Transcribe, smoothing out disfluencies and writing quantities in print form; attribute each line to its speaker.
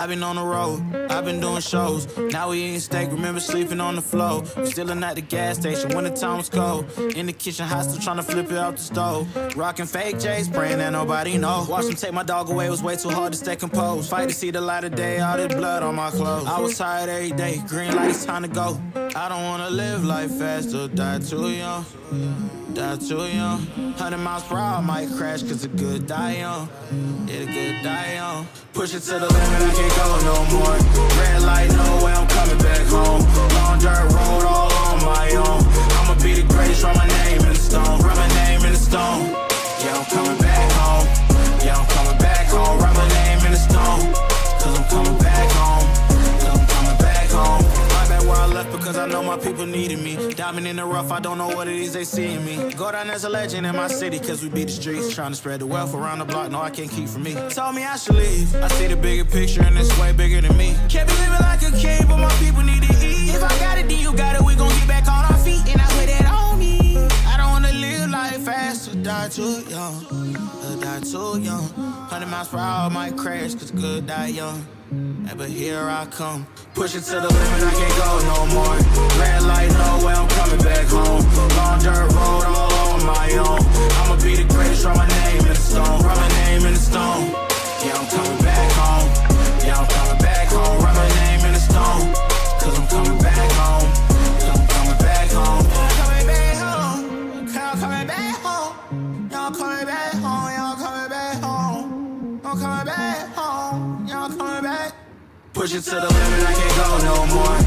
Speaker 1: I've been on the road, I've been doing shows. Now we eating steak, remember sleeping on the floor. We Stealing at the gas station when the time was cold. In the kitchen, hot still trying to flip it out the stove. Rocking fake J's, praying that nobody know. Watch them take my dog away, it was way too hard to stay composed. Fight to see the light of day, all this blood on my clothes. I was tired every day, green light, it's time to go. I don't wanna live life fast or die too young. Die too young. 100 miles per hour, I might crash, cause the good die young. Yeah, the good die young. Push it to the limit, I can't go no more. Red light, no way, I'm coming back home. Long dirt road, all on my own. I'ma be the greatest, write my name in the stone. Write my name in the stone. Yeah, I'm coming back home. Yeah, I'm coming back home. Write my name in the stone. Cause I'm coming back home. Cause I'm coming back home. I'm back where I left because I know my people needed me. Diamond in the rough, I don't know what it is they see in me. Go down as a legend in my city cause we beat the streets. Trying to spread the wealth around the block, no I can't keep from me. Told me I should leave. I see the bigger picture and it's way bigger than me. Can't be living like a king, but my people need to eat. If I got it, then you got it, we gon' get back on our feet. And I put that on me. I don't wanna live life fast or die too young. Or die too young. 100 miles per hour, I might crash cause good die young. Yeah, but here I come. Push it to the limit, I can't go no more. Red light, no way, I'm coming back home. Long dirt road, all on my own. I'ma be the greatest, write my name in the stone. Write my name in the stone. Yeah, I'm coming back home. Yeah, I'm coming back home. Write my name in the stone. Cause I'm coming back home. Cause I'm coming back home. I'm coming back home. I'm coming back home. Y'all coming back home. Y'all coming back home. I'm coming back home. Y'all coming back. Push it to the limit, I can't go no more.